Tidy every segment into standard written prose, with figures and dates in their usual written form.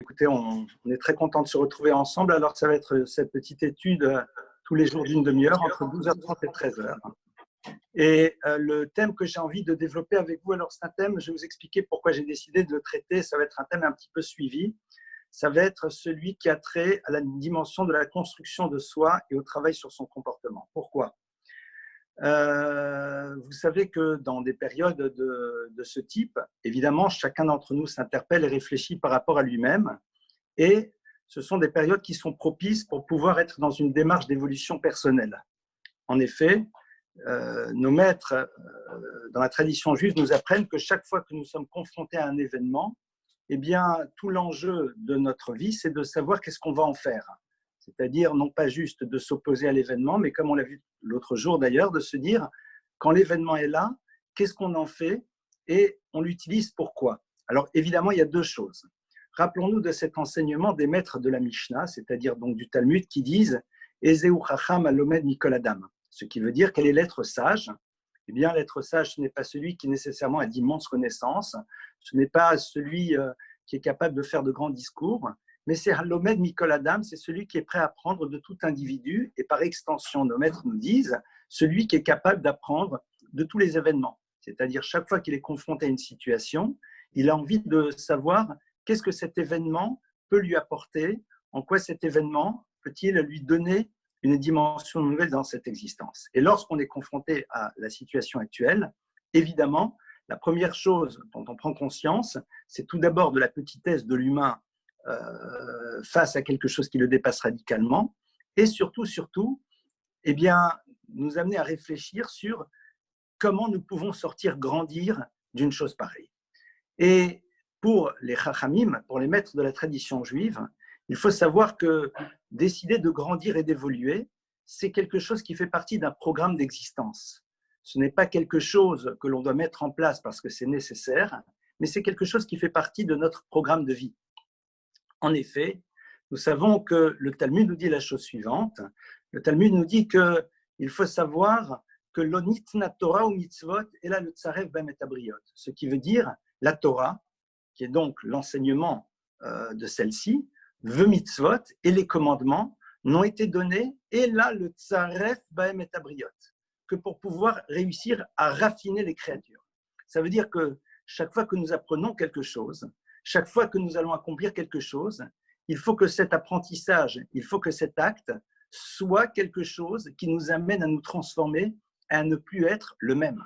Écoutez, on est très content de se retrouver ensemble. Alors, ça va être cette petite étude tous les jours d'une demi-heure, entre 12h30 et 13h. Et le thème que j'ai envie de développer avec vous, alors c'est un thème, je vais vous expliquer pourquoi j'ai décidé de le traiter. Ça va être un thème un petit peu suivi. Ça va être celui qui a trait à la dimension de la construction de soi et au travail sur son comportement. Pourquoi ? Vous savez que dans des périodes de ce type, évidemment, chacun d'entre nous s'interpelle et réfléchit par rapport à lui-même. Et ce sont des périodes qui sont propices pour pouvoir être dans une démarche d'évolution personnelle. En effet, nos maîtres dans la tradition juive nous apprennent que chaque fois que nous sommes confrontés à un événement, eh bien, tout l'enjeu de notre vie, c'est de savoir qu'est-ce qu'on va en faire. C'est-à-dire non pas juste de s'opposer à l'événement, mais comme on l'a vu l'autre jour d'ailleurs, de se dire, quand l'événement est là, qu'est-ce qu'on en fait et on l'utilise pourquoi. Alors évidemment, il y a deux choses. Rappelons-nous de cet enseignement des maîtres de la Mishnah, c'est-à-dire donc du Talmud, qui disent « Ezeu chacham alomed mikol adam », ce qui veut dire quel est l'être sage. Eh bien, l'être sage, ce n'est pas celui qui nécessairement a d'immenses connaissances, ce n'est pas celui qui est capable de faire de grands discours, mais c'est Halomed Mikol Adam, c'est celui qui est prêt à apprendre de tout individu, et par extension, nos maîtres nous disent, celui qui est capable d'apprendre de tous les événements. C'est-à-dire, chaque fois qu'il est confronté à une situation, il a envie de savoir qu'est-ce que cet événement peut lui apporter, en quoi cet événement peut-il lui donner une dimension nouvelle dans cette existence. Et lorsqu'on est confronté à la situation actuelle, évidemment, la première chose dont on prend conscience, c'est tout d'abord de la petitesse de l'humain face à quelque chose qui le dépasse radicalement, et surtout, eh bien, nous amener à réfléchir sur comment nous pouvons sortir grandir d'une chose pareille. Et pour les chachamim, pour les maîtres de la tradition juive, il faut savoir que décider de grandir et d'évoluer, c'est quelque chose qui fait partie d'un programme d'existence. Ce n'est pas quelque chose que l'on doit mettre en place parce que c'est nécessaire, mais c'est quelque chose qui fait partie de notre programme de vie. En effet, nous savons que le Talmud nous dit la chose suivante. Le Talmud nous dit qu'il faut savoir que l'onitna Torah ou mitzvot est là le tsarev b'metabriot, ce qui veut dire la Torah, qui est donc l'enseignement de celle-ci, le mitzvot et les commandements n'ont été donnés et là le tsarev b'metabriot, que pour pouvoir réussir à raffiner les créatures. Ça veut dire que chaque fois que nous apprenons quelque chose, chaque fois que nous allons accomplir quelque chose, il faut que cet apprentissage, il faut que cet acte soit quelque chose qui nous amène à nous transformer, à ne plus être le même.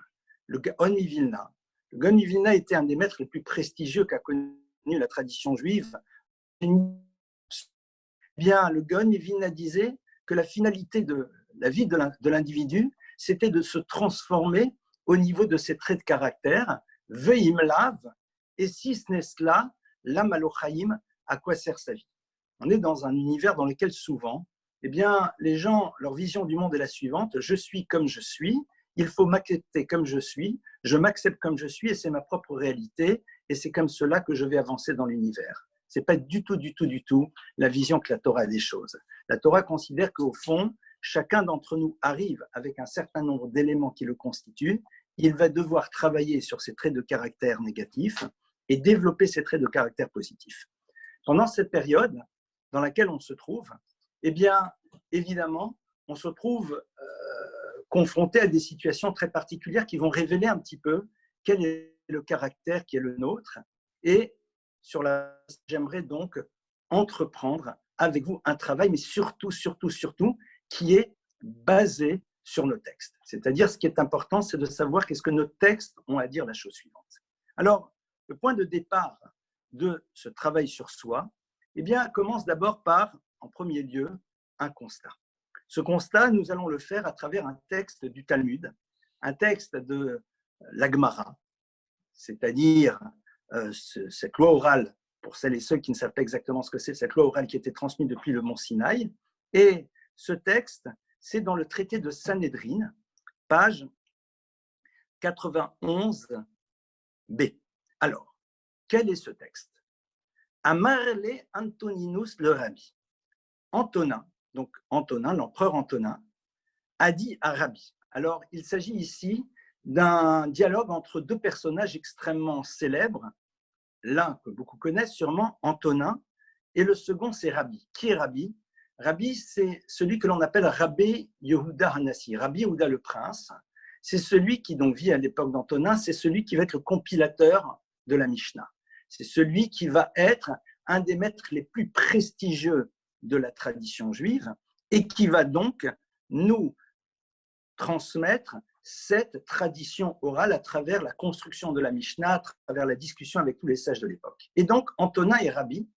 Le Gaon Vilna. Le Gaon Vilna était un des maîtres les plus prestigieux qu'a connu la tradition juive. Bien, le Gaon Vilna disait que la finalité de la vie de l'individu, c'était de se transformer au niveau de ses traits de caractère, veimlav, et si ce n'est cela, l'âme alochaïm, à quoi sert sa vie? On est dans un univers dans lequel souvent, eh bien, les gens, leur vision du monde est la suivante: je suis comme je suis, il faut m'accepter comme je m'accepte comme je suis et c'est ma propre réalité et c'est comme cela que je vais avancer dans l'univers. Ce n'est pas du tout la vision que la Torah a des choses. La Torah considère qu'au fond, chacun d'entre nous arrive avec un certain nombre d'éléments qui le constituent. Il va devoir travailler sur ses traits de caractère négatifs et développer ses traits de caractère positifs. Pendant cette période dans laquelle on se trouve, eh bien, évidemment, on se trouve confronté à des situations très particulières qui vont révéler un petit peu quel est le caractère qui est le nôtre. Et j'aimerais donc entreprendre avec vous un travail, mais surtout, qui est basé sur nos textes. C'est-à-dire, ce qui est important, c'est de savoir qu'est-ce que nos textes ont à dire la chose suivante. Alors, le point de départ de ce travail sur soi, eh bien, commence d'abord par, en premier lieu, un constat. Ce constat, nous allons le faire à travers un texte du Talmud, un texte de la Gemara, c'est-à-dire cette loi orale, pour celles et ceux qui ne savent pas exactement ce que c'est, cette loi orale qui a été transmise depuis le mont Sinaï. Et ce texte, c'est dans le traité de Sanhédrin, page 91b. Alors, quel est ce texte? Amarle Antoninus le Rabbi. Antonin, donc Antonin, l'empereur Antonin, a dit à Rabbi. Alors, il s'agit ici d'un dialogue entre deux personnages extrêmement célèbres. L'un que beaucoup connaissent sûrement, Antonin, et le second, c'est Rabbi. Qui est Rabbi? Rabbi, c'est celui que l'on appelle Rabbi Yehuda Hanassi, Rabbi Yehuda le prince. C'est celui qui donc vit à l'époque d'Antonin, c'est celui qui va être le compilateur de la Mishnah. C'est celui qui va être un des maîtres les plus prestigieux de la tradition juive et qui va donc nous transmettre cette tradition orale à travers la construction de la Mishnah, à travers la discussion avec tous les sages de l'époque. Et donc, Antonin et Rabbi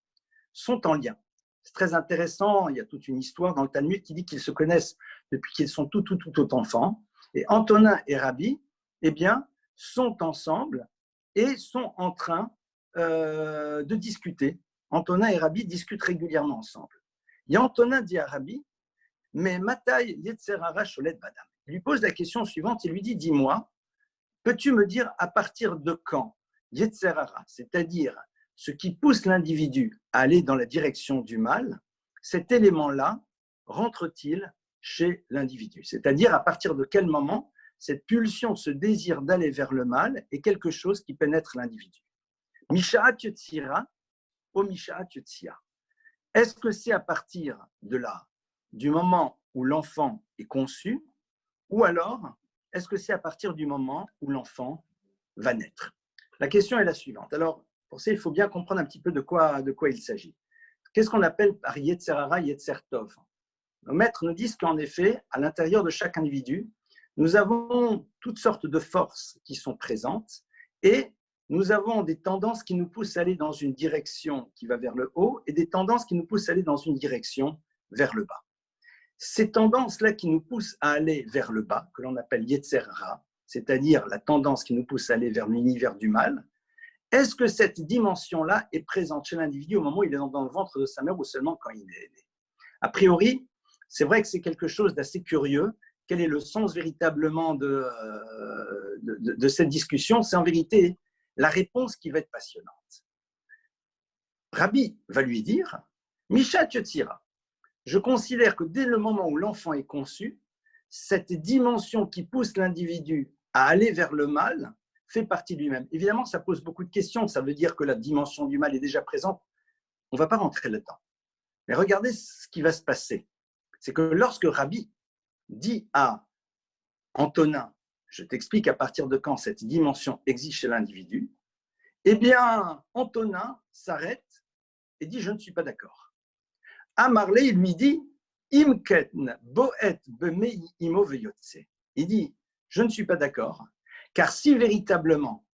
sont en lien. C'est très intéressant, il y a toute une histoire dans le Talmud qui dit qu'ils se connaissent depuis qu'ils sont tout enfants. Et Antonin et Rabbi, eh bien, sont ensemble et sont en train de discuter. Antonin et Rabbi discutent régulièrement ensemble. Et Antonin dit à Rabbi, mais Matai Yetzerara Sholet Badam. Il lui pose la question suivante, il lui dit, dis-moi, peux-tu me dire à partir de quand Yetzerara, c'est-à-dire ce qui pousse l'individu à aller dans la direction du mal, cet élément-là rentre-t-il chez l'individu? C'est-à-dire à partir de quel moment cette pulsion, ce désir d'aller vers le mal est quelque chose qui pénètre l'individu. Mishaat Yetzira ou Mishaat Yetzia. Est-ce que c'est à partir de là, du moment où l'enfant est conçu, ou alors est-ce que c'est à partir du moment où l'enfant va naître? La question est la suivante. Alors, pour ça, il faut bien comprendre un petit peu de quoi il s'agit. Qu'est-ce qu'on appelle par Yetzerara, Yetzertov? Nos maîtres nous disent qu'en effet, à l'intérieur de chaque individu, nous avons toutes sortes de forces qui sont présentes et nous avons des tendances qui nous poussent à aller dans une direction qui va vers le haut et des tendances qui nous poussent à aller dans une direction vers le bas. Ces tendances-là qui nous poussent à aller vers le bas, que l'on appelle Yetzerara, c'est-à-dire la tendance qui nous pousse à aller vers l'univers du mal, est-ce que cette dimension-là est présente chez l'individu au moment où il est dans le ventre de sa mère ou seulement quand il est né? A priori, c'est vrai que c'est quelque chose d'assez curieux. Quel est le sens véritablement de cette discussion? C'est en vérité la réponse qui va être passionnante. Rabbi va lui dire, Mishat Yotzira, je considère que dès le moment où l'enfant est conçu, cette dimension qui pousse l'individu à aller vers le mal fait partie de lui-même. Évidemment, ça pose beaucoup de questions. Ça veut dire que la dimension du mal est déjà présente. On ne va pas rentrer là-dedans. Mais regardez ce qui va se passer. C'est que lorsque Rabbi dit à Antonin, je t'explique à partir de quand cette dimension existe chez l'individu, eh bien, Antonin s'arrête et dit, je ne suis pas d'accord. À Marley, il lui dit, Imketn boet bemei imo veyotse. Il dit, je ne suis pas d'accord, car si véritablement,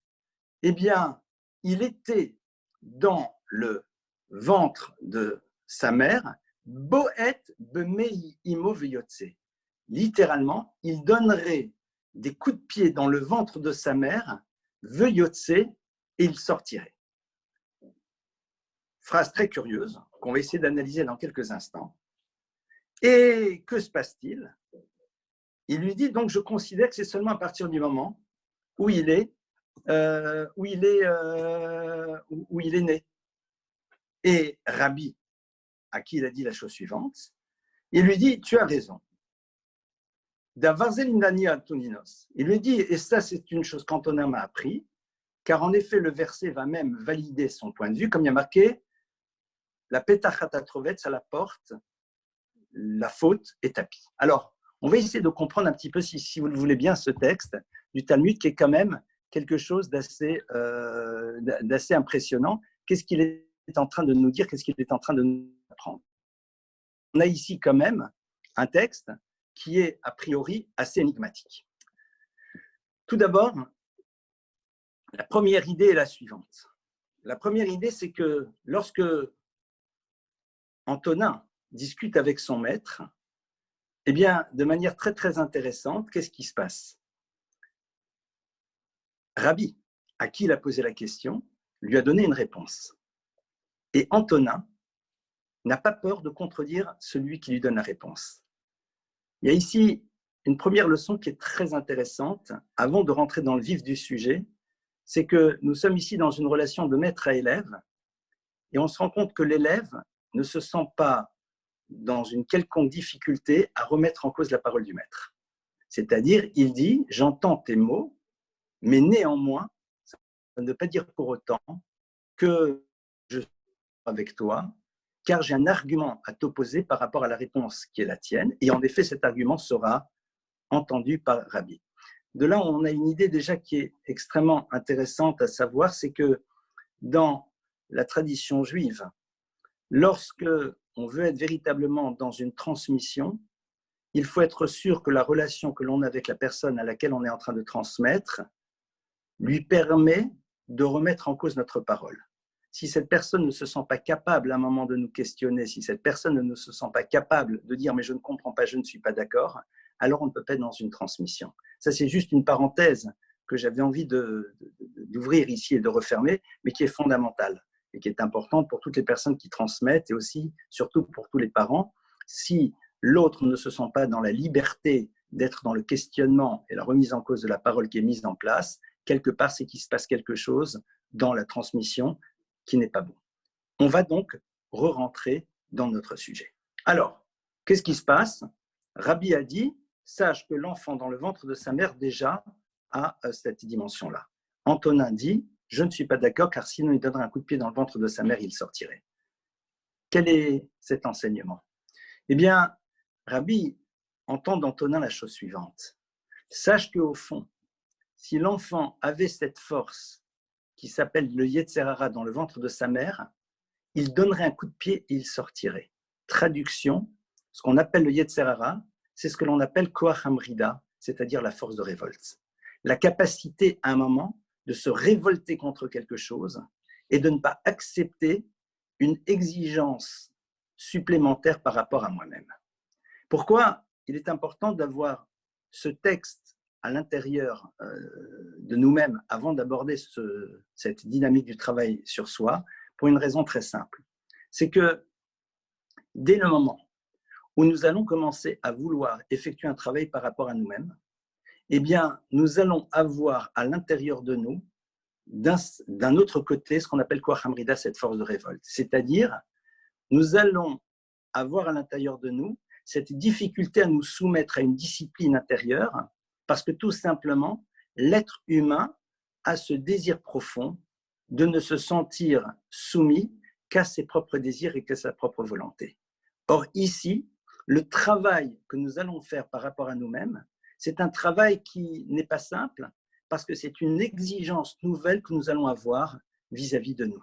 eh bien, il était dans le ventre de sa mère, boet bemei imo veyotse. Littéralement, il donnerait des coups de pied dans le ventre de sa mère, veyotse, et il sortirait. Phrase très curieuse qu'on va essayer d'analyser dans quelques instants. Et que se passe-t-il? Il lui dit donc, je considère que c'est seulement à partir du moment où il est né. Et Rabbi, à qui il a dit la chose suivante, il lui dit, tu as raison. Il lui dit, et ça c'est une chose qu'Antonin m'a appris, car en effet le verset va même valider son point de vue, comme il y a marqué, la petachatatrovetz à la porte, la faute est tapie. Alors, on va essayer de comprendre un petit peu, si vous le voulez bien, ce texte du Talmud qui est quand même quelque chose d'assez impressionnant. Qu'est-ce qu'il est en train de nous dire? Qu'est-ce qu'il est en train de nous apprendre? On a ici quand même un texte qui est a priori assez énigmatique. Tout d'abord, la première idée est la suivante. La première idée, c'est que lorsque Antonin discute avec son maître, eh bien, de manière très, très intéressante, qu'est-ce qui se passe? Rabbi, à qui il a posé la question, lui a donné une réponse. Et Antonin n'a pas peur de contredire celui qui lui donne la réponse. Il y a ici une première leçon qui est très intéressante, avant de rentrer dans le vif du sujet, c'est que nous sommes ici dans une relation de maître à élève, et on se rend compte que l'élève ne se sent pas dans une quelconque difficulté à remettre en cause la parole du maître. C'est-à-dire, il dit, j'entends tes mots, mais néanmoins, ça ne veut pas dire pour autant que je suis avec toi, car j'ai un argument à t'opposer par rapport à la réponse qui est la tienne. Et en effet, cet argument sera entendu par Rabbi. De là, on a une idée déjà qui est extrêmement intéressante à savoir, c'est que dans la tradition juive, lorsque on veut être véritablement dans une transmission, il faut être sûr que la relation que l'on a avec la personne à laquelle on est en train de transmettre lui permet de remettre en cause notre parole. Si cette personne ne se sent pas capable à un moment de nous questionner, si cette personne ne se sent pas capable de dire « mais je ne comprends pas, je ne suis pas d'accord », alors on ne peut pas être dans une transmission. Ça, c'est juste une parenthèse que j'avais envie d'ouvrir ici et de refermer, mais qui est fondamentale et qui est importante pour toutes les personnes qui transmettent et aussi, surtout pour tous les parents. Si l'autre ne se sent pas dans la liberté d'être dans le questionnement et la remise en cause de la parole qui est mise en place, quelque part, c'est qu'il se passe quelque chose dans la transmission qui n'est pas bon. On va donc re-rentrer dans notre sujet. Alors, qu'est-ce qui se passe? Rabbi a dit, sache que l'enfant dans le ventre de sa mère déjà a cette dimension-là. Antonin dit, je ne suis pas d'accord car sinon il donnerait un coup de pied dans le ventre de sa mère, il sortirait. Quel est cet enseignement? Eh bien, Rabbi entend d'Antonin la chose suivante. Sache qu'au fond, si l'enfant avait cette force qui s'appelle le Yetzer Hara dans le ventre de sa mère, il donnerait un coup de pied et il sortirait. Traduction, ce qu'on appelle le Yetzer Hara, c'est ce que l'on appelle Koach Hamrida, c'est-à-dire la force de révolte. La capacité à un moment de se révolter contre quelque chose et de ne pas accepter une exigence supplémentaire par rapport à moi-même. Pourquoi il est important d'avoir ce texte à l'intérieur de nous-mêmes avant d'aborder cette dynamique du travail sur soi? Pour une raison très simple. C'est que dès le moment où nous allons commencer à vouloir effectuer un travail par rapport à nous-mêmes, eh bien, nous allons avoir à l'intérieur de nous, d'un autre côté, ce qu'on appelle Koach Hamrida, cette force de révolte. C'est-à-dire, nous allons avoir à l'intérieur de nous cette difficulté à nous soumettre à une discipline intérieure, parce que tout simplement, l'être humain a ce désir profond de ne se sentir soumis qu'à ses propres désirs et qu'à sa propre volonté. Or, ici, le travail que nous allons faire par rapport à nous-mêmes, c'est un travail qui n'est pas simple, parce que c'est une exigence nouvelle que nous allons avoir vis-à-vis de nous.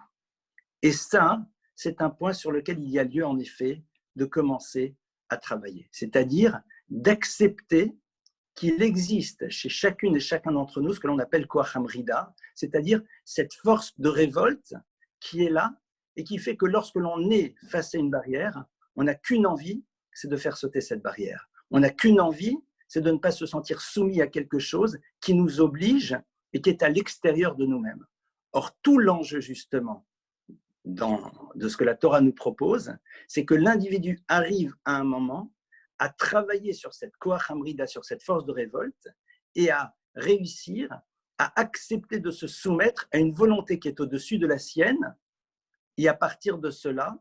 Et ça, c'est un point sur lequel il y a lieu, en effet, de commencer à travailler. C'est-à-dire d'accepter qu'il existe chez chacune et chacun d'entre nous ce que l'on appelle Koach Hamrida, c'est-à-dire cette force de révolte qui est là et qui fait que lorsque l'on est face à une barrière, on n'a qu'une envie, c'est de faire sauter cette barrière. On n'a qu'une envie, c'est de ne pas se sentir soumis à quelque chose qui nous oblige et qui est à l'extérieur de nous-mêmes. Or, tout l'enjeu justement de ce que la Torah nous propose, c'est que l'individu arrive à un moment à travailler sur cette Koach Hamrida, sur cette force de révolte, et à réussir à accepter de se soumettre à une volonté qui est au-dessus de la sienne, et à partir de cela,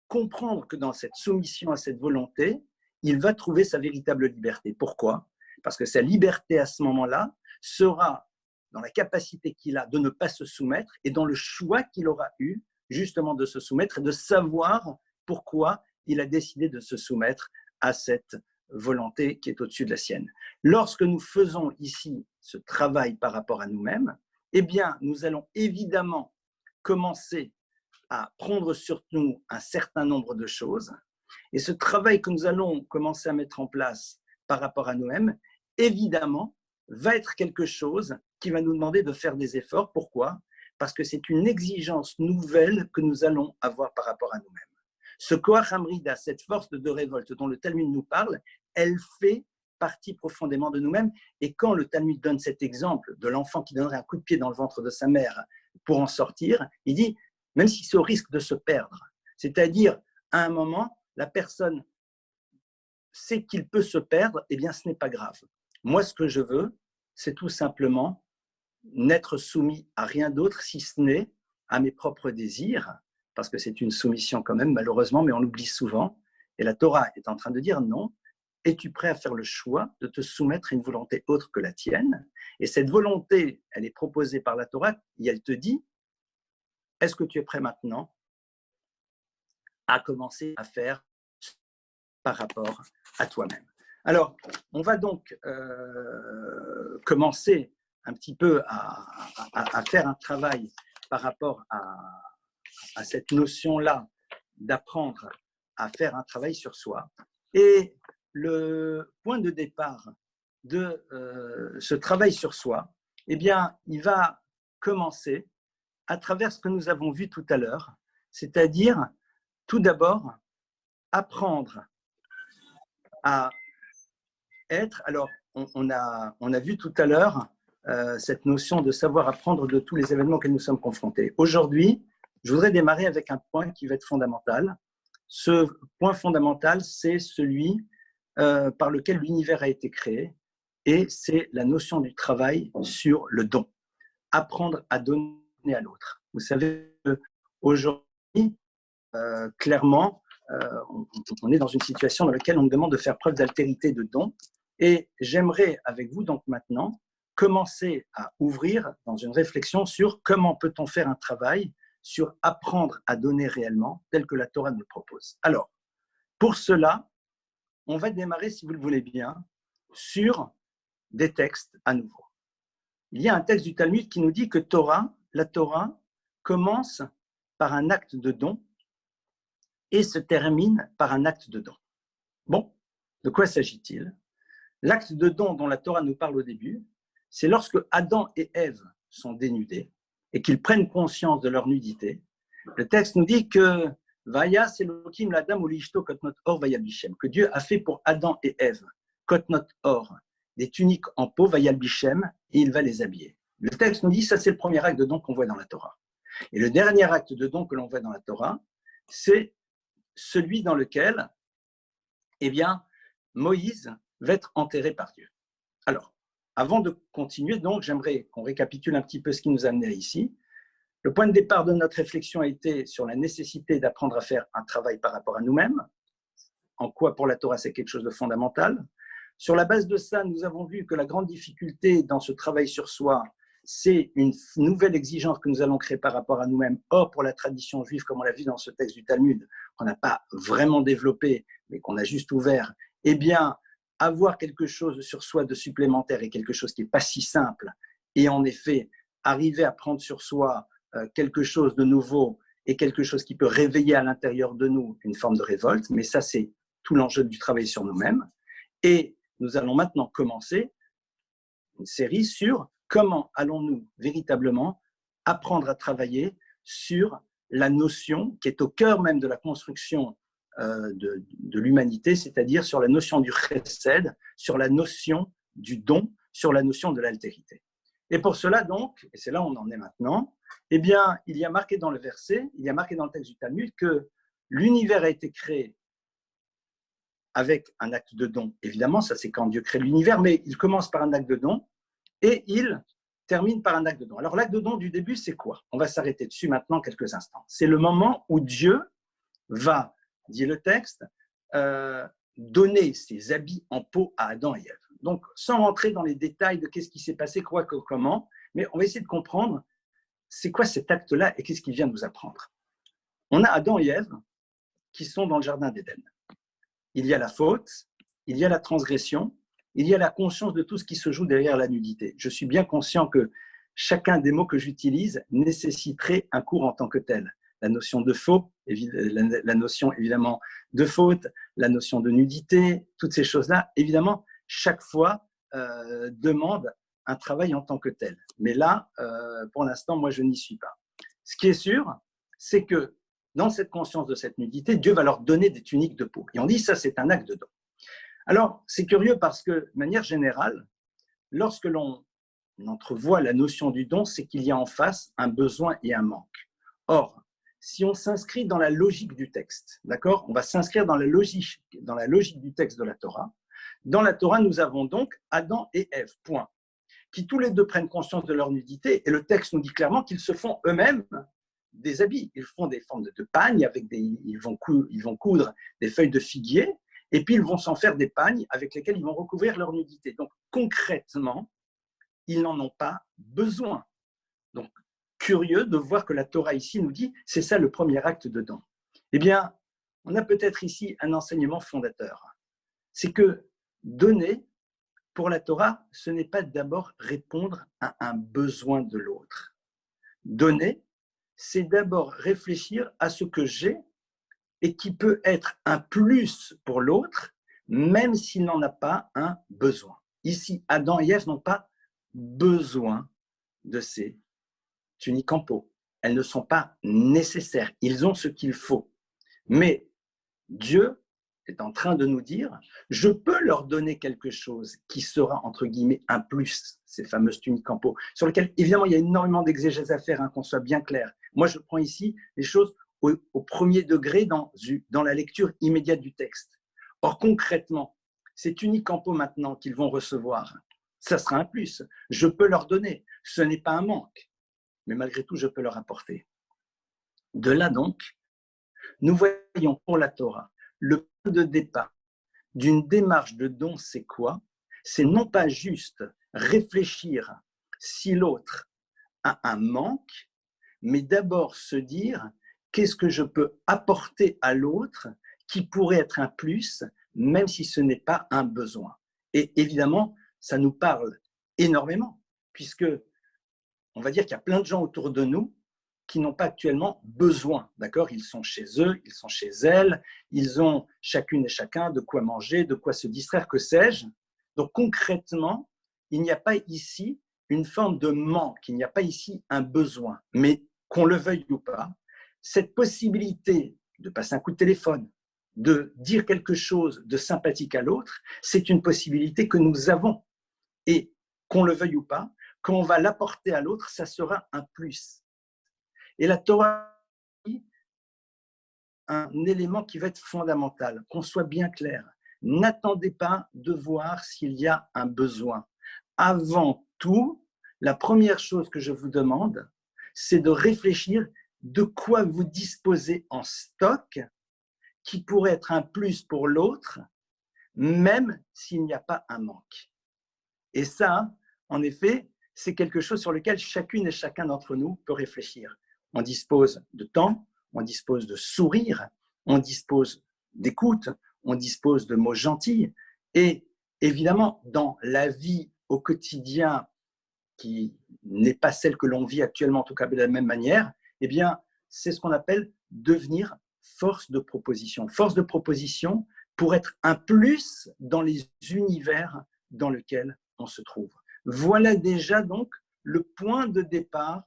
comprendre que dans cette soumission à cette volonté, il va trouver sa véritable liberté. Pourquoi? Parce que sa liberté à ce moment-là sera dans la capacité qu'il a de ne pas se soumettre et dans le choix qu'il aura eu justement de se soumettre et de savoir pourquoi il a décidé de se soumettre à cette volonté qui est au-dessus de la sienne. Lorsque nous faisons ici ce travail par rapport à nous-mêmes, eh bien, nous allons évidemment commencer à prendre sur nous un certain nombre de choses. Et ce travail que nous allons commencer à mettre en place par rapport à nous-mêmes, évidemment, va être quelque chose qui va nous demander de faire des efforts. Pourquoi? Parce que c'est une exigence nouvelle que nous allons avoir par rapport à nous-mêmes. Ce Koach Hamrida, cette force de révolte dont le Talmud nous parle, elle fait partie profondément de nous-mêmes. Et quand le Talmud donne cet exemple de l'enfant qui donnerait un coup de pied dans le ventre de sa mère pour en sortir, il dit, même si c'est au risque de se perdre, c'est-à-dire à un moment, la personne sait qu'il peut se perdre, eh bien ce n'est pas grave. Moi, ce que je veux, c'est tout simplement n'être soumis à rien d'autre si ce n'est à mes propres désirs, parce que c'est une soumission quand même, malheureusement, mais on l'oublie souvent. Et la Torah est en train de dire non. Es-tu prêt à faire le choix de te soumettre à une volonté autre que la tienne? Et cette volonté, elle est proposée par la Torah et elle te dit, est-ce que tu es prêt maintenant à commencer à faire par rapport à toi-même. Alors, on va donc commencer un petit peu à faire un travail par rapport à cette notion-là d'apprendre à faire un travail sur soi. Et le point de départ de ce travail sur soi, eh bien, il va commencer à travers ce que nous avons vu tout à l'heure, c'est-à-dire, tout d'abord, apprendre à être. Alors, on a vu tout à l'heure cette notion de savoir apprendre de tous les événements auxquels nous sommes confrontés. Aujourd'hui, je voudrais démarrer avec un point qui va être fondamental. Ce point fondamental, c'est celui par lequel l'univers a été créé, et c'est la notion du travail sur le don. Apprendre à donner à l'autre. Vous savez, aujourd'hui, clairement, on est dans une situation dans laquelle on nous demande de faire preuve d'altérité de don. Et j'aimerais, avec vous, donc maintenant, commencer à ouvrir dans une réflexion sur comment peut-on faire un travail sur apprendre à donner réellement, tel que la Torah nous le propose. Alors, pour cela, on va démarrer, si vous le voulez bien, sur des textes à nouveau. Il y a un texte du Talmud qui nous dit que la Torah commence par un acte de don et se termine par un acte de don. Bon, de quoi s'agit-il? L'acte de don dont la Torah nous parle au début, c'est lorsque Adam et Ève sont dénudés et qu'ils prennent conscience de leur nudité. Le texte nous dit que Vayas Elohim l'Adam ou l'Ishto kotnot or vayalbishem, que Dieu a fait pour Adam et Ève kotnot or, des tuniques en peau vayalbishem, et il va les habiller. Le texte nous dit ça, c'est le premier acte de don qu'on voit dans la Torah. Et le dernier acte de don que l'on voit dans la Torah, c'est celui dans lequel, eh bien, Moïse va être enterré par Dieu. Alors, avant de continuer, donc, j'aimerais qu'on récapitule un petit peu ce qui nous a amené ici. Le point de départ de notre réflexion a été sur la nécessité d'apprendre à faire un travail par rapport à nous-mêmes, en quoi pour la Torah c'est quelque chose de fondamental. Sur la base de ça, nous avons vu que la grande difficulté dans ce travail sur soi, c'est une nouvelle exigence que nous allons créer par rapport à nous-mêmes. Or, pour la tradition juive, comme on l'a vu dans ce texte du Talmud, qu'on n'a pas vraiment développé, mais qu'on a juste ouvert, eh bien, avoir quelque chose sur soi de supplémentaire est quelque chose qui n'est pas si simple. Et en effet, arriver à prendre sur soi quelque chose de nouveau et quelque chose qui peut réveiller à l'intérieur de nous une forme de révolte, mais ça, c'est tout l'enjeu du travail sur nous-mêmes. Et nous allons maintenant commencer une série sur comment allons-nous véritablement apprendre à travailler sur la notion qui est au cœur même de la construction de l'humanité, c'est-à-dire sur la notion du chesed, sur la notion du don, sur la notion de l'altérité. Et pour cela donc, et c'est là où on en est maintenant, eh bien, il y a marqué dans le verset, il y a marqué dans le texte du Talmud que l'univers a été créé avec un acte de don. Évidemment, ça c'est quand Dieu crée l'univers, mais il commence par un acte de don et il termine par un acte de don. Alors l'acte de don du début, c'est quoi? On va s'arrêter dessus maintenant quelques instants. C'est le moment où Dieu va, dit le texte, donner ses habits en peau à Adam et Ève. Donc, sans rentrer dans les détails de qu'est-ce qui s'est passé, quoi, comment, mais on va essayer de comprendre c'est quoi cet acte-là et qu'est-ce qu'il vient nous apprendre. On a Adam et Ève qui sont dans le jardin d'Éden. Il y a la faute, il y a la transgression, il y a la conscience de tout ce qui se joue derrière la nudité. Je suis bien conscient que chacun des mots que j'utilise nécessiterait un cours en tant que tel. La notion de faux, la notion évidemment de faute, la notion de nudité, toutes ces choses-là, évidemment, chaque fois demande un travail en tant que tel. Mais là, pour l'instant, moi, je n'y suis pas. Ce qui est sûr, c'est que dans cette conscience de cette nudité, Dieu va leur donner des tuniques de peau. Et on dit ça, c'est un acte de don. Alors, c'est curieux parce que, de manière générale, lorsque l'on entrevoit la notion du don, c'est qu'il y a en face un besoin et un manque. Or, si on s'inscrit dans la logique du texte, d'accord, on va s'inscrire dans la logique du texte de la Torah. Dans la Torah, nous avons donc Adam et Ève, point, qui tous les deux prennent conscience de leur nudité, et le texte nous dit clairement qu'ils se font eux-mêmes des habits. Ils font des formes de pagnes, ils vont coudre des feuilles de figuier, et puis ils vont s'en faire des pagnes avec lesquelles ils vont recouvrir leur nudité. Donc concrètement, ils n'en ont pas besoin. Donc curieux de voir que la Torah ici nous dit, c'est ça le premier acte de don. Eh bien, on a peut-être ici un enseignement fondateur. C'est que donner, pour la Torah, ce n'est pas d'abord répondre à un besoin de l'autre. Donner, c'est d'abord réfléchir à ce que j'ai et qui peut être un plus pour l'autre, même s'il n'en a pas un besoin. Ici, Adam et Ève n'ont pas besoin de ces tuniques en peau. Elles ne sont pas nécessaires. Ils ont ce qu'il faut. Mais Dieu est en train de nous dire, je peux leur donner quelque chose qui sera, entre guillemets, un plus, ces fameuses tuniques en peau, sur lesquelles, évidemment, il y a énormément d'exégèse à faire, qu'on soit bien clair. Moi, je prends ici les choses au premier degré dans la lecture immédiate du texte. Or, concrètement, ces tuniques en peau maintenant qu'ils vont recevoir, ça sera un plus. Je peux leur donner. Ce n'est pas un manque, mais malgré tout, je peux leur apporter. De là donc, nous voyons pour la Torah, le point de départ d'une démarche de don, c'est quoi? C'est non pas juste réfléchir si l'autre a un manque, mais d'abord se dire qu'est-ce que je peux apporter à l'autre qui pourrait être un plus, même si ce n'est pas un besoin. Et évidemment, ça nous parle énormément, puisque on va dire qu'il y a plein de gens autour de nous qui n'ont pas actuellement besoin, d'accord? Ils sont chez eux, ils sont chez elles, ils ont chacune et chacun de quoi manger, de quoi se distraire, que sais-je. Donc concrètement, il n'y a pas ici une forme de manque, il n'y a pas ici un besoin, mais qu'on le veuille ou pas, cette possibilité de passer un coup de téléphone, de dire quelque chose de sympathique à l'autre, c'est une possibilité que nous avons. Et qu'on le veuille ou pas, quand on va l'apporter à l'autre, ça sera un plus. Et la Torah dit un élément qui va être fondamental, qu'on soit bien clair. N'attendez pas de voir s'il y a un besoin. Avant tout, la première chose que je vous demande, c'est de réfléchir de quoi vous disposez en stock qui pourrait être un plus pour l'autre, même s'il n'y a pas un manque. Et ça, en effet, c'est quelque chose sur lequel chacune et chacun d'entre nous peut réfléchir. On dispose de temps, on dispose de sourire, on dispose d'écoute, on dispose de mots gentils. Et évidemment, dans la vie au quotidien, qui n'est pas celle que l'on vit actuellement, en tout cas de la même manière, eh bien, c'est ce qu'on appelle devenir force de proposition. Force de proposition pour être un plus dans les univers dans lesquels on se trouve. Voilà déjà donc le point de départ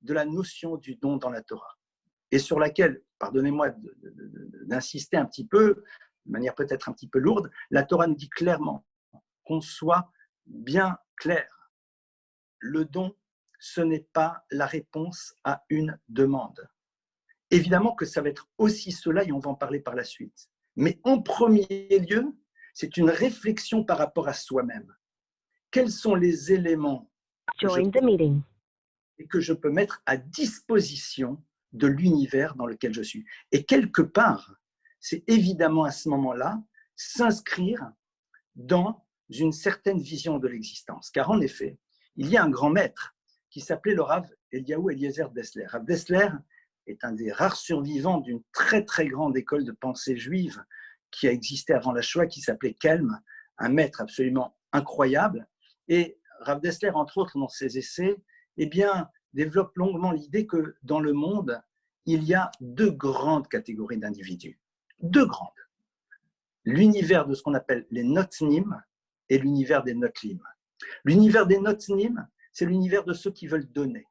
de la notion du don dans la Torah, et sur laquelle, pardonnez-moi d'insister un petit peu, de manière peut-être un petit peu lourde, la Torah nous dit clairement qu'on soit bien clair. Le don, ce n'est pas la réponse à une demande. Évidemment que ça va être aussi cela, et on va en parler par la suite. Mais en premier lieu, c'est une réflexion par rapport à soi-même. Quels sont les éléments que je peux mettre à disposition de l'univers dans lequel je suis? Et quelque part, c'est évidemment à ce moment-là s'inscrire dans une certaine vision de l'existence. Car en effet, il y a un grand maître qui s'appelait le Rav Eliyahu Eliezer Dessler. Rav Dessler est un des rares survivants d'une très très grande école de pensée juive qui a existé avant la Shoah, qui s'appelait Kelm, un maître absolument incroyable. Et Rav Dessler, entre autres, dans ses essais, eh bien, développe longuement l'idée que dans le monde, il y a deux grandes catégories d'individus. Deux grandes. L'univers de ce qu'on appelle les notnim et l'univers des notlim. L'univers des notnim, c'est l'univers de ceux qui veulent donner.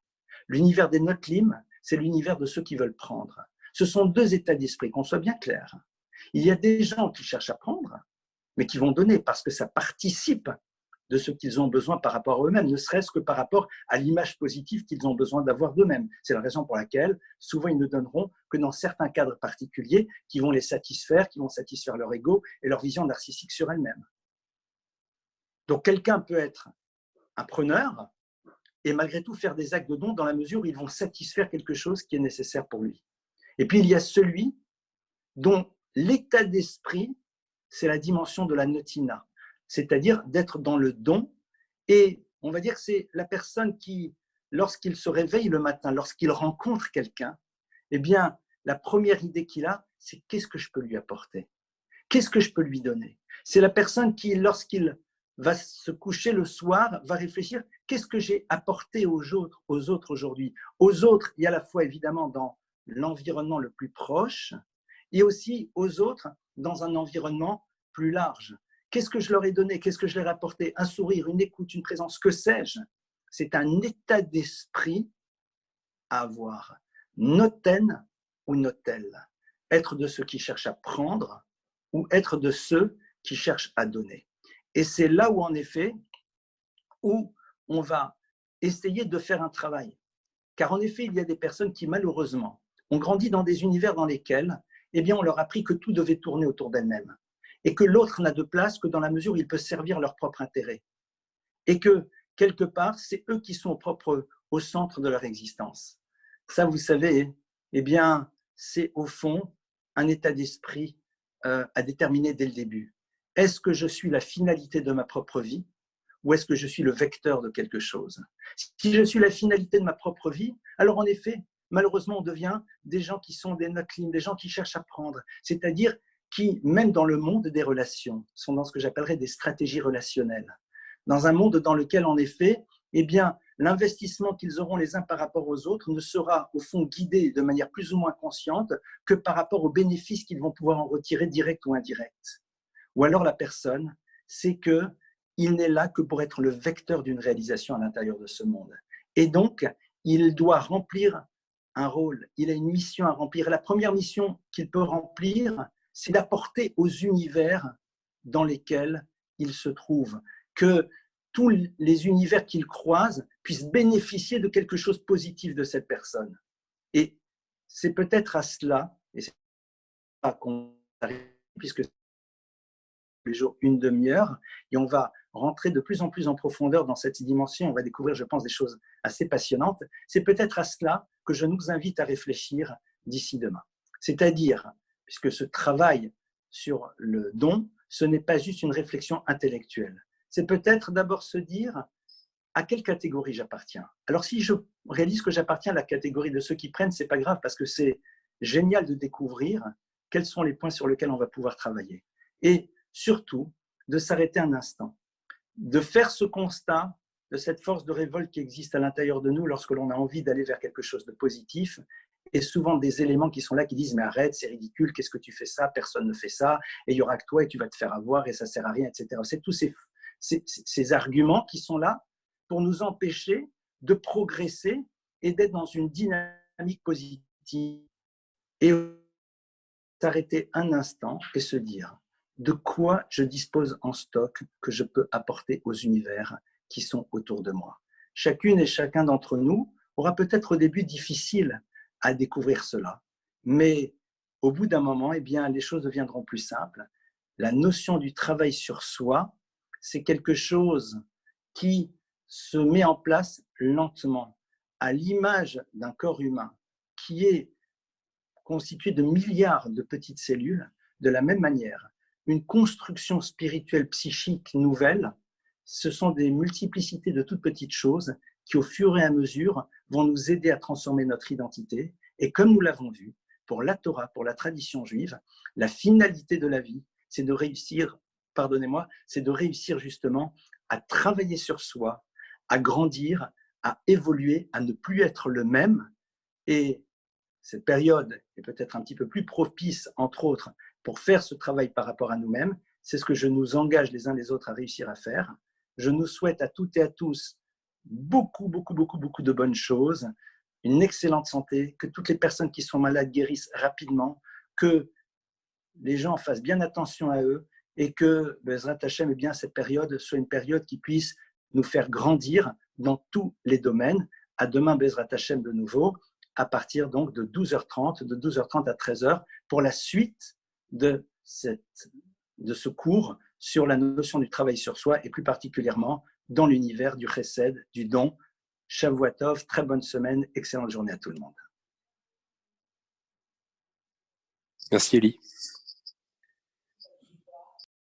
L'univers des notlim, c'est l'univers de ceux qui veulent prendre. Ce sont deux états d'esprit, qu'on soit bien clair. Il y a des gens qui cherchent à prendre, mais qui vont donner parce que ça participe de ce qu'ils ont besoin par rapport à eux-mêmes, ne serait-ce que par rapport à l'image positive qu'ils ont besoin d'avoir d'eux-mêmes. C'est la raison pour laquelle souvent ils ne donneront que dans certains cadres particuliers qui vont les satisfaire, qui vont satisfaire leur ego et leur vision narcissique sur elles-mêmes. Donc quelqu'un peut être un preneur et malgré tout faire des actes de don dans la mesure où ils vont satisfaire quelque chose qui est nécessaire pour lui. Et puis il y a celui dont l'état d'esprit, c'est la dimension de la notina, c'est-à-dire d'être dans le don. Et on va dire que c'est la personne qui, lorsqu'il se réveille le matin, lorsqu'il rencontre quelqu'un, eh bien, la première idée qu'il a, c'est qu'est-ce que je peux lui apporter? Qu'est-ce que je peux lui donner? C'est la personne qui, lorsqu'il va se coucher le soir, va réfléchir, qu'est-ce que j'ai apporté aux autres aujourd'hui? Aux autres, il y a à la fois évidemment dans l'environnement le plus proche, et aussi aux autres dans un environnement plus large. Qu'est-ce que je leur ai donné? Qu'est-ce que je leur ai apporté? Un sourire, une écoute, une présence, que sais-je? C'est un état d'esprit à avoir. Noten ou notel. Être de ceux qui cherchent à prendre ou être de ceux qui cherchent à donner. Et c'est là où, en effet, où on va essayer de faire un travail. Car en effet, il y a des personnes qui, malheureusement, ont grandi dans des univers dans lesquels, eh bien, on leur a appris que tout devait tourner autour d'elles-mêmes et que l'autre n'a de place que dans la mesure où il peut servir leur propre intérêt. Et que, quelque part, c'est eux qui sont au centre de leur existence. Ça, vous savez, eh bien, c'est au fond un état d'esprit à déterminer dès le début. Est-ce que je suis la finalité de ma propre vie ou est-ce que je suis le vecteur de quelque chose? Si je suis la finalité de ma propre vie, alors en effet, malheureusement, on devient des gens qui sont des notling, des gens qui cherchent à prendre, c'est-à-dire qui, même dans le monde des relations, sont dans ce que j'appellerais des stratégies relationnelles. Dans un monde dans lequel, en effet, eh bien, l'investissement qu'ils auront les uns par rapport aux autres ne sera au fond guidé de manière plus ou moins consciente que par rapport aux bénéfices qu'ils vont pouvoir en retirer direct ou indirect. Ou alors la personne, c'est qu'il n'est là que pour être le vecteur d'une réalisation à l'intérieur de ce monde. Et donc, il doit remplir un rôle, il a une mission à remplir. Et la première mission qu'il peut remplir, c'est d'apporter aux univers dans lesquels il se trouve, que tous les univers qu'il croise puissent bénéficier de quelque chose de positif de cette personne. Et c'est peut-être à cela, et c'est là qu'on arrive, puisque les jours une demi-heure, et on va rentrer de plus en plus en profondeur dans cette dimension, on va découvrir, je pense, des choses assez passionnantes. C'est peut-être à cela que je nous invite à réfléchir d'ici demain. C'est-à-dire, puisque ce travail sur le don, ce n'est pas juste une réflexion intellectuelle. C'est peut-être d'abord se dire à quelle catégorie j'appartiens. Alors si je réalise que j'appartiens à la catégorie de ceux qui prennent, c'est pas grave parce que c'est génial de découvrir quels sont les points sur lesquels on va pouvoir travailler. Et surtout, de s'arrêter un instant, de faire ce constat de cette force de révolte qui existe à l'intérieur de nous lorsque l'on a envie d'aller vers quelque chose de positif, et souvent des éléments qui sont là qui disent « mais arrête, c'est ridicule, qu'est-ce que tu fais ça, personne ne fait ça, et il n'y aura que toi et tu vas te faire avoir et ça ne sert à rien, etc. » C'est tous ces arguments qui sont là pour nous empêcher de progresser et d'être dans une dynamique positive. Et s'arrêter un instant et se dire de quoi je dispose en stock que je peux apporter aux univers qui sont autour de moi. Chacune et chacun d'entre nous aura peut-être au début difficile à découvrir cela, mais au bout d'un moment, eh bien, les choses deviendront plus simples. La notion du travail sur soi, c'est quelque chose qui se met en place lentement, à l'image d'un corps humain qui est constitué de milliards de petites cellules. De la même manière, une construction spirituelle psychique nouvelle, ce sont des multiplicités de toutes petites choses qui, au fur et à mesure, vont nous aider à transformer notre identité. Et comme nous l'avons vu, pour la Torah, pour la tradition juive, la finalité de la vie, c'est de réussir, pardonnez-moi, c'est de réussir justement à travailler sur soi, à grandir, à évoluer, à ne plus être le même. Et cette période est peut-être un petit peu plus propice, entre autres, pour faire ce travail par rapport à nous-mêmes. C'est ce que je nous engage les uns les autres à réussir à faire. Je nous souhaite à toutes et à tous beaucoup de bonnes choses, une excellente santé, que toutes les personnes qui sont malades guérissent rapidement, que les gens fassent bien attention à eux et que Bezrat Hashem, eh bien, cette période soit une période qui puisse nous faire grandir dans tous les domaines. À demain, Bezrat Hashem de nouveau, à partir donc de 12h30, de 12h30 à 13h, pour la suite de ce cours sur la notion du travail sur soi et plus particulièrement dans l'univers du chesed, du don. Shavua Tov, très bonne semaine, excellente journée à tout le monde. Merci Eli.